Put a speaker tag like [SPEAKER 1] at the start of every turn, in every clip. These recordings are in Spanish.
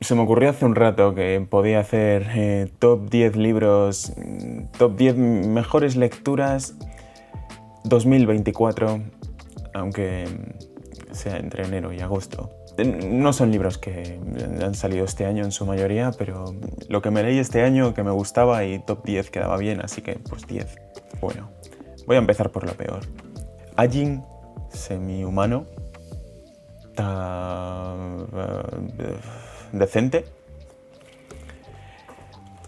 [SPEAKER 1] Se me ocurrió hace un rato que podía hacer top 10 libros, top 10 mejores lecturas 2024, aunque sea entre enero y agosto. No son libros que han salido este año en su mayoría, pero lo que me leí este año que me gustaba y top 10 quedaba bien, así que pues 10. Bueno, voy a empezar por lo peor. Ajin, semi-humano, decente.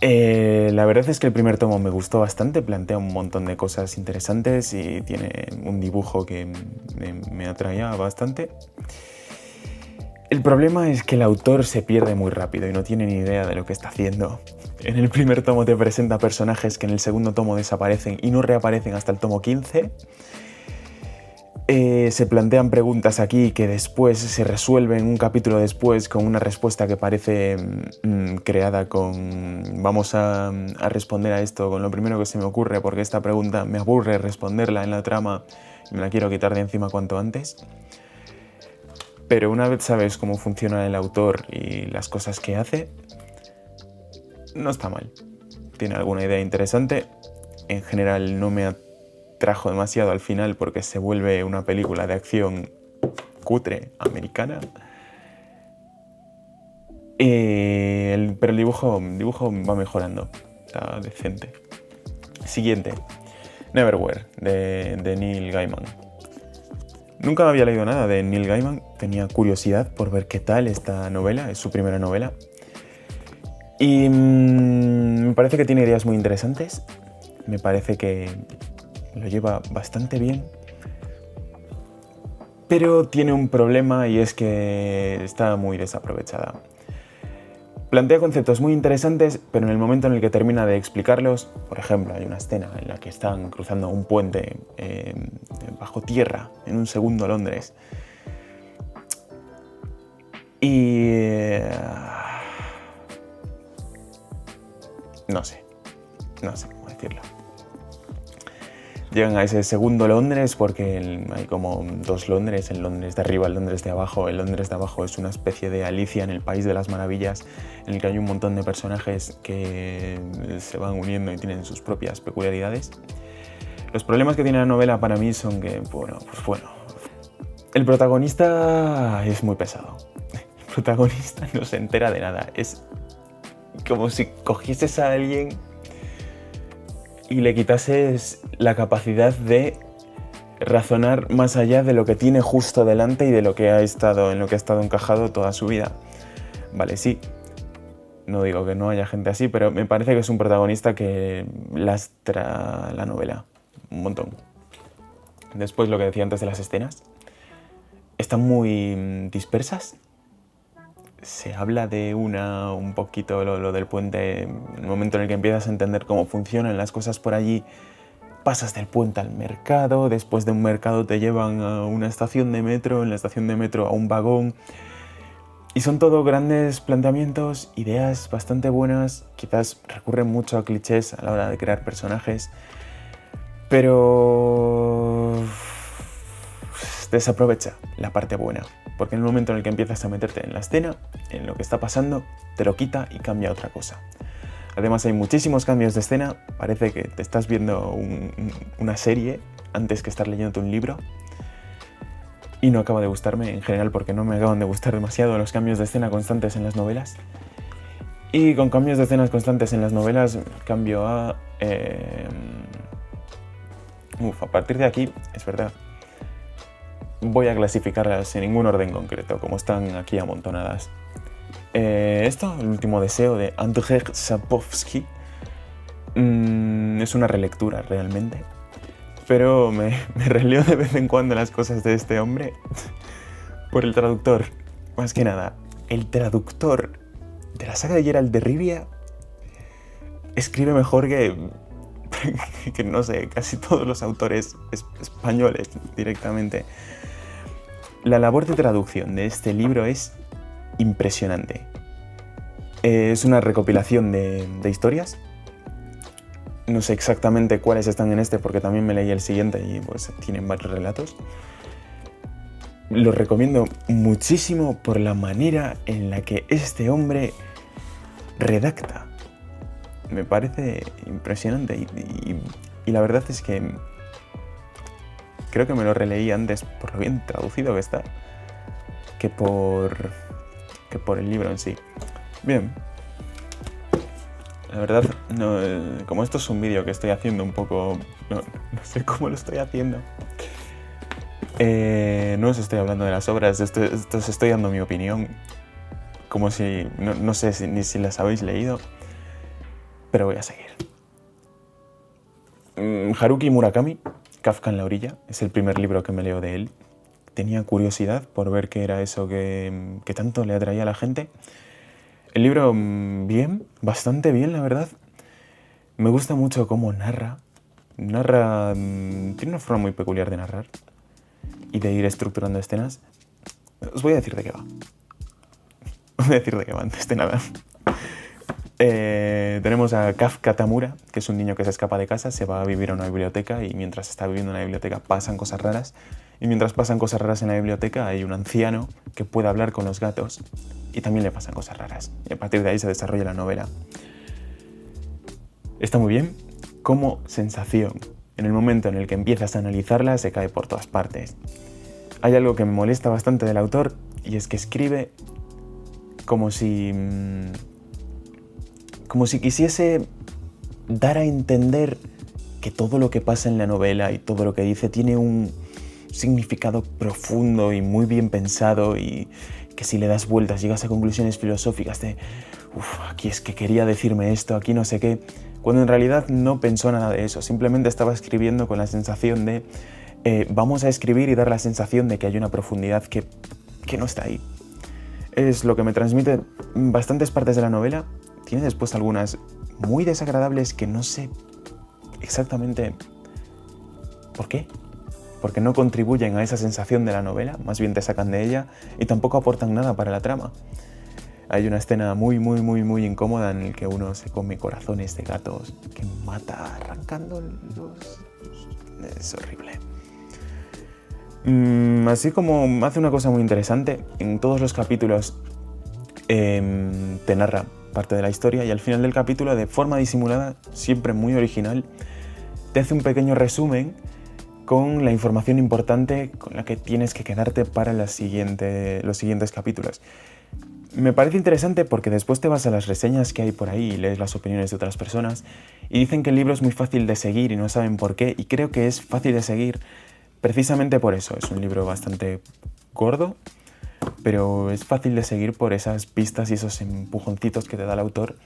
[SPEAKER 1] La verdad es que el primer tomo me gustó bastante, plantea un montón de cosas interesantes y tiene un dibujo que me atraía bastante. El problema es que el autor se pierde muy rápido y no tiene ni idea de lo que está haciendo. En el primer tomo te presenta personajes que en el segundo tomo desaparecen y no reaparecen hasta el tomo 15. Se plantean preguntas aquí que después se resuelven un capítulo después con una respuesta que parece creada con vamos a responder a esto con lo primero que se me ocurre porque esta pregunta me aburre responderla en la trama y me la quiero quitar de encima cuanto antes. Pero una vez sabes cómo funciona el autor y las cosas que hace, no está mal. Tiene alguna idea interesante. En general no me atrajo demasiado al final porque se vuelve una película de acción cutre americana. Pero el dibujo va mejorando. Está decente. Siguiente. Neverwhere, de Neil Gaiman. Nunca había leído nada de Neil Gaiman. Tenía curiosidad por ver qué tal esta novela. Es su primera novela. Y me parece que tiene ideas muy interesantes. Me parece que lo lleva bastante bien. Pero tiene un problema y es que está muy desaprovechada. Plantea conceptos muy interesantes, pero en el momento en el que termina de explicarlos, por ejemplo, hay una escena en la que están cruzando un puente bajo tierra en un segundo Londres. Y no sé cómo decirlo. Llegan a ese segundo Londres porque hay como dos Londres, el Londres de arriba, el Londres de abajo. El Londres de abajo es una especie de Alicia en el País de las Maravillas, en el que hay un montón de personajes que se van uniendo y tienen sus propias peculiaridades. Los problemas que tiene la novela para mí son que, el protagonista es muy pesado. El protagonista no se entera de nada. Es como si cogieses a alguien y le quitases la capacidad de razonar más allá de lo que tiene justo delante y de lo que en lo que ha estado encajado toda su vida. Vale, sí, no digo que no haya gente así, pero me parece que es un protagonista que lastra la novela un montón. Después, lo que decía antes de las escenas, están muy dispersas. Se habla de un poquito lo del puente, en el momento en el que empiezas a entender cómo funcionan las cosas por allí, pasas del puente al mercado, después de un mercado te llevan a una estación de metro, en la estación de metro a un vagón, y son todo grandes planteamientos, ideas bastante buenas, quizás recurren mucho a clichés a la hora de crear personajes, pero desaprovecha la parte buena, porque en el momento en el que empiezas a meterte en la escena, en lo que está pasando, te lo quita y cambia a otra cosa. Además hay muchísimos cambios de escena, parece que te estás viendo una serie antes que estar leyéndote un libro, y no acaba de gustarme en general porque no me acaban de gustar demasiado los cambios de escena constantes en las novelas. Y con cambios de escenas constantes en las novelas cambio a... a partir de aquí, es verdad, voy a clasificarlas en ningún orden concreto, como están aquí amontonadas. El último deseo de Andrzej Sapkowski, es una relectura realmente, pero me releo de vez en cuando las cosas de este hombre por el traductor. Más que nada, el traductor de la saga de Geralt de Rivia escribe mejor que no sé, casi todos los autores españoles directamente. La labor de traducción de este libro es impresionante. Es una recopilación de historias. No sé exactamente cuáles están en este porque también me leí el siguiente y pues tienen varios relatos. Lo recomiendo muchísimo por la manera en la que este hombre redacta. Me parece impresionante y la verdad es que creo que me lo releí antes por lo bien traducido que está que por el libro en sí. Bien. La verdad, no, como esto es un vídeo que estoy haciendo un poco... No sé cómo lo estoy haciendo. No os estoy hablando de las obras, os estoy dando mi opinión. Como si... No sé ni si las habéis leído. Pero voy a seguir. Haruki Murakami, Kafka en la orilla, es el primer libro que me leo de él. Tenía curiosidad por ver qué era eso que tanto le atraía a la gente. El libro, bien, bastante bien, la verdad. Me gusta mucho cómo narra. Tiene una forma muy peculiar de narrar y de ir estructurando escenas. Os voy a decir de qué va. Os voy a decir de qué va antes de nada. Tenemos a Kafka Tamura, que es un niño que se escapa de casa, se va a vivir a una biblioteca y mientras está viviendo en la biblioteca pasan cosas raras. Y mientras pasan cosas raras en la biblioteca hay un anciano que puede hablar con los gatos y también le pasan cosas raras. Y a partir de ahí se desarrolla la novela. Está muy bien como sensación. En el momento en el que empiezas a analizarla se cae por todas partes. Hay algo que me molesta bastante del autor y es que escribe como si quisiese dar a entender que todo lo que pasa en la novela y todo lo que dice tiene un significado profundo y muy bien pensado y que si le das vueltas llegas a conclusiones filosóficas de aquí es que quería decirme esto, aquí no sé qué, cuando en realidad no pensó nada de eso, simplemente estaba escribiendo con la sensación de vamos a escribir y dar la sensación de que hay una profundidad que no está ahí. Es lo que me transmite bastantes partes de la novela. Tiene después algunas muy desagradables que no sé exactamente por qué. Porque no contribuyen a esa sensación de la novela, más bien te sacan de ella y tampoco aportan nada para la trama. Hay una escena muy incómoda en la que uno se come corazones de gatos que mata arrancando los... Es horrible. Así como hace una cosa muy interesante, en todos los capítulos te narra parte de la historia y al final del capítulo, de forma disimulada, siempre muy original, te hace un pequeño resumen con la información importante con la que tienes que quedarte para los siguientes capítulos. Me parece interesante porque después te vas a las reseñas que hay por ahí y lees las opiniones de otras personas y dicen que el libro es muy fácil de seguir y no saben por qué, y creo que es fácil de seguir precisamente por eso. Es un libro bastante gordo, pero es fácil de seguir por esas pistas y esos empujoncitos que te da el autor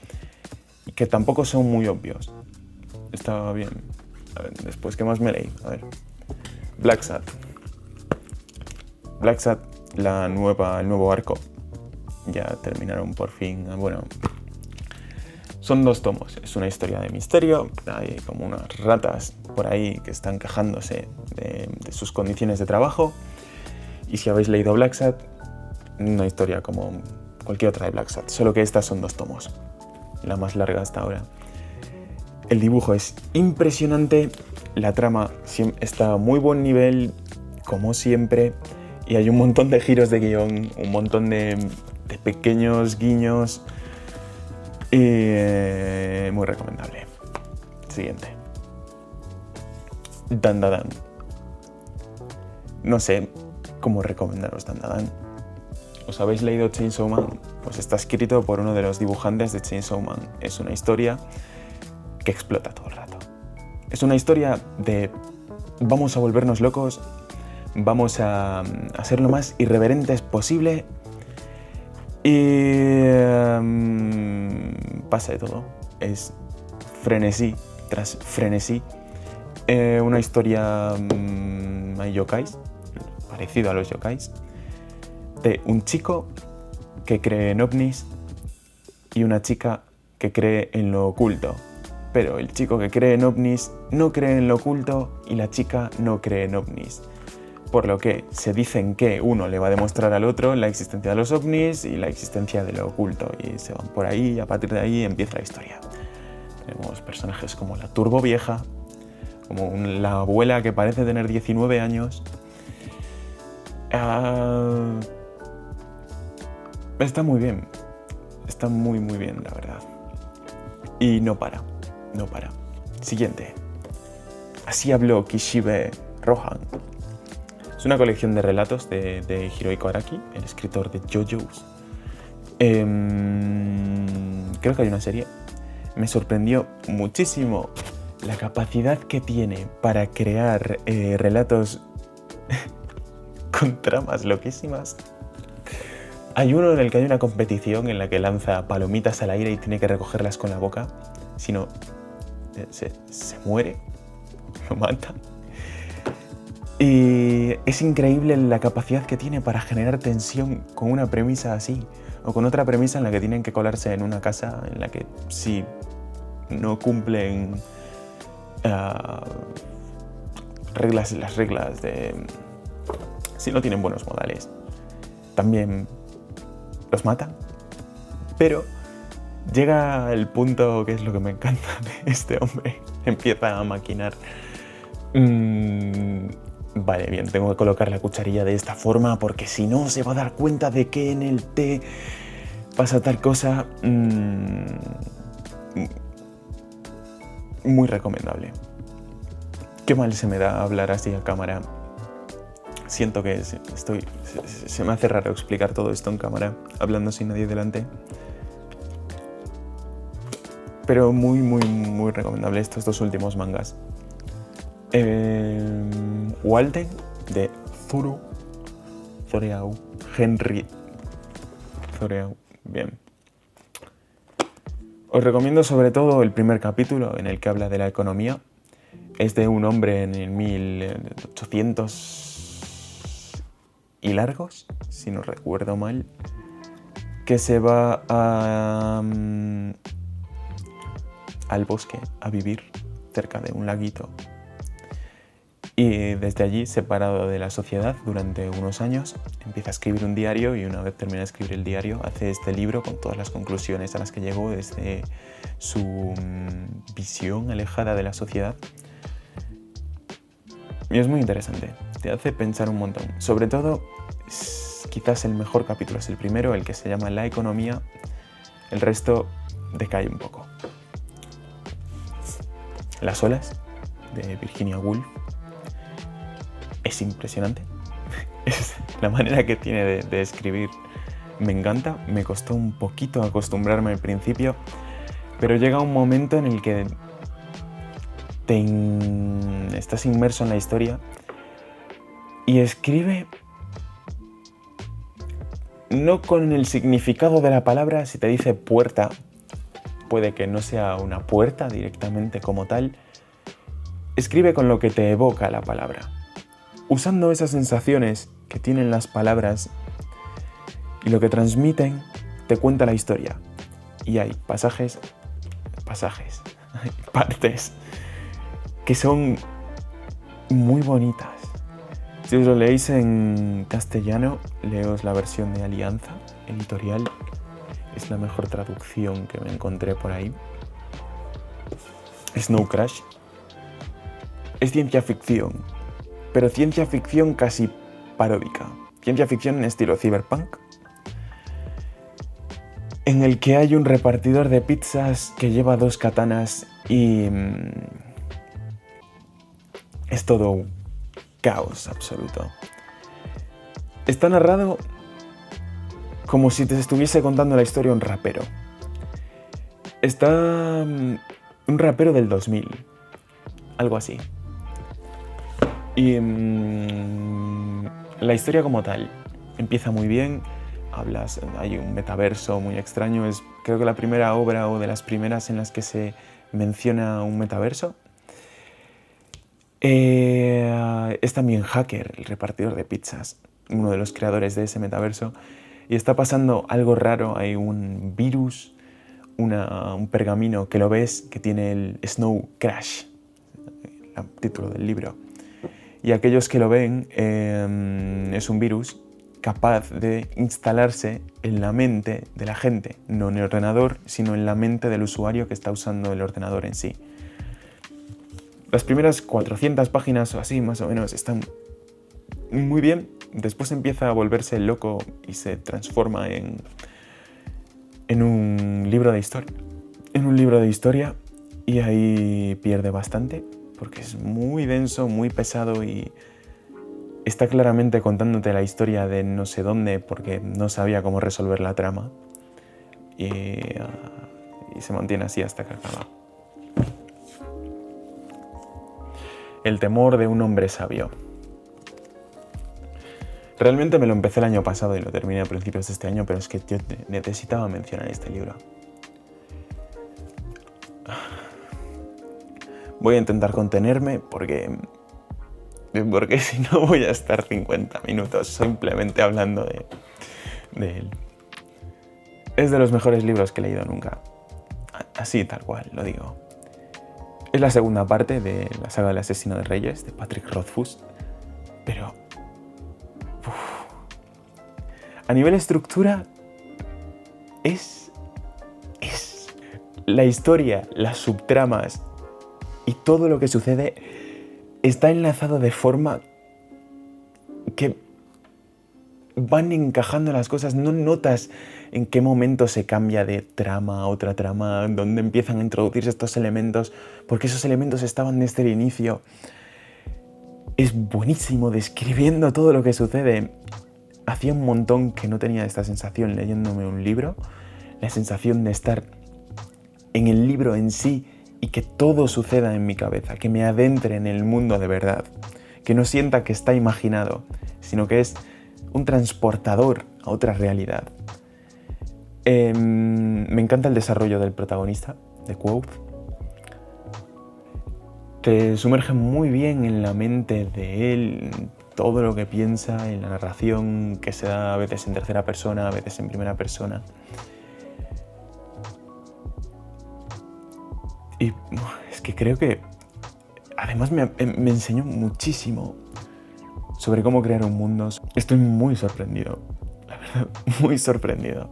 [SPEAKER 1] y que tampoco son muy obvios. Está bien. A ver, después, ¿qué más me leí? A ver. Black Sad, el nuevo arco. Ya terminaron por fin. Bueno, son 2 tomos. Es una historia de misterio. Hay como unas ratas por ahí que están quejándose de sus condiciones de trabajo. Y si habéis leído Black Sad, una historia como cualquier otra de Black Sad, solo que estas son 2 tomos. La más larga hasta ahora. El dibujo es impresionante. La trama está a muy buen nivel, como siempre. Y hay un montón de giros de guión, un montón de pequeños guiños. Y muy recomendable. Siguiente. Dandadan. No sé cómo recomendaros Dandadan. ¿Os habéis leído Chainsaw Man? Pues está escrito por uno de los dibujantes de Chainsaw Man. Es una historia que explota todo el rato. Es una historia de vamos a volvernos locos, vamos a ser lo más irreverentes posible y pasa de todo. Es frenesí tras frenesí. Una historia hay yokais, parecido a los yokais, de un chico que cree en ovnis y una chica que cree en lo oculto. Pero el chico que cree en ovnis no cree en lo oculto y la chica no cree en ovnis. Por lo que se dicen que uno le va a demostrar al otro la existencia de los ovnis y la existencia de lo oculto. Y se van por ahí y a partir de ahí empieza la historia. Tenemos personajes como la turbo vieja, como la abuela que parece tener 19 años. Está muy bien. Está muy bien, la verdad. Y no para. Siguiente. Así habló Kishibe Rohan. Es una colección de relatos de Hirohiko Araki, el escritor de JoJo's. Creo que hay una serie. Me sorprendió muchísimo la capacidad que tiene para crear relatos con tramas loquísimas. Hay uno en el que hay una competición en la que lanza palomitas al aire y tiene que recogerlas con la boca. Si no, se muere, lo mata. Y es increíble la capacidad que tiene para generar tensión con una premisa así. O con otra premisa en la que tienen que colarse en una casa en la que si no cumplen las reglas de... Si no tienen buenos modales, también los matan. Pero llega el punto que es lo que me encanta de este hombre. Empieza a maquinar. Vale, bien, tengo que colocar la cucharilla de esta forma porque si no se va a dar cuenta de que en el té pasa tal cosa. Muy recomendable. Qué mal se me da hablar así a cámara. Siento que se me hace raro explicar todo esto en cámara, hablando sin nadie delante. Pero muy recomendable estos dos últimos mangas. Walden, de Zoreau, Henry Zoreau. Bien. Os recomiendo sobre todo el primer capítulo en el que habla de la economía. Es de un hombre en el 1800 y largos, si no recuerdo mal, que se va al bosque a vivir cerca de un laguito. Y desde allí, separado de la sociedad durante unos años, empieza a escribir un diario y una vez termina de escribir el diario, hace este libro con todas las conclusiones a las que llegó desde su visión alejada de la sociedad. Y es muy interesante, te hace pensar un montón. Sobre todo, quizás el mejor capítulo es el primero, el que se llama La economía. El resto decae un poco. Las olas, de Virginia Woolf. Es impresionante. Es la manera que tiene de escribir. Me encanta. Me costó un poquito acostumbrarme al principio, pero llega un momento en el que estás inmerso en la historia y escribe no con el significado de la palabra. Si te dice puerta, puede que no sea una puerta directamente como tal. Escribe con lo que te evoca la palabra, usando esas sensaciones que tienen las palabras y lo que transmiten te cuenta la historia. Y hay pasajes, hay partes que son muy bonitas. Si os lo leéis en castellano, leos la versión de Alianza Editorial. Es la mejor traducción que me encontré por ahí. Snow Crash es ciencia ficción, pero ciencia ficción casi paródica. Ciencia ficción en estilo cyberpunk, en el que hay un repartidor de pizzas que lleva 2 katanas y es todo un caos absoluto. Está narrado como si te estuviese contando la historia un rapero. Está un rapero del 2000, algo así. Y la historia como tal empieza muy bien. Hay un metaverso muy extraño. Es creo que la primera obra o de las primeras en las que se menciona un metaverso. Es también Hacker, el repartidor de pizzas, uno de los creadores de ese metaverso. Y está pasando algo raro. Hay un virus, un pergamino que lo ves, que tiene el Snow Crash, el título del libro. Y aquellos que lo ven, es un virus capaz de instalarse en la mente de la gente, no en el ordenador, sino en la mente del usuario que está usando el ordenador en sí. Las primeras 400 páginas o así, más o menos, están muy bien. después empieza a volverse loco y se transforma en un libro de historia. En un libro de historia, y ahí pierde bastante, porque es muy denso, muy pesado y está claramente contándote la historia de no sé dónde porque no sabía cómo resolver la trama. Y se mantiene así hasta que acaba. El temor de un hombre sabio. Realmente me lo empecé el año pasado y lo terminé a principios de este año, pero es que yo necesitaba mencionar este libro. Voy a intentar contenerme porque si no voy a estar 50 minutos simplemente hablando de él. Es de los mejores libros que he leído nunca. Así, tal cual, lo digo. Es la segunda parte de la saga del asesino de reyes, de Patrick Rothfuss, pero a nivel estructura es la historia, las subtramas y todo lo que sucede está enlazado de forma que van encajando las cosas. No notas en qué momento se cambia de trama a otra trama, dónde empiezan a introducirse estos elementos, porque esos elementos estaban desde el inicio. Es buenísimo describiendo todo lo que sucede. Hacía un montón que no tenía esta sensación leyéndome un libro, la sensación de estar en el libro en sí y que todo suceda en mi cabeza, que me adentre en el mundo de verdad, que no sienta que está imaginado, sino que es un transportador a otra realidad. Me encanta el desarrollo del protagonista, de Quoth. Te sumerge muy bien en la mente de él, todo lo que piensa, en la narración que se da a veces en tercera persona, a veces en primera persona. Y es que creo que además me enseñó muchísimo sobre cómo crear un mundo. Estoy muy sorprendido, la verdad, muy sorprendido.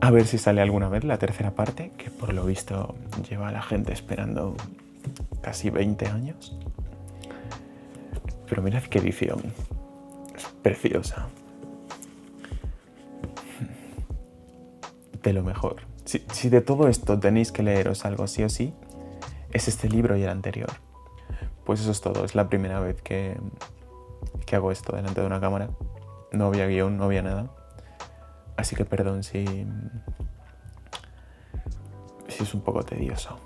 [SPEAKER 1] A ver si sale alguna vez la tercera parte, que por lo visto lleva a la gente esperando casi 20 años. Pero mirad qué edición, es preciosa. De lo mejor. Si de todo esto tenéis que leeros algo sí o sí, es este libro y el anterior. Pues eso es todo, es la primera vez que hago esto delante de una cámara. No había guión, no había nada. Así que perdón si es un poco tedioso.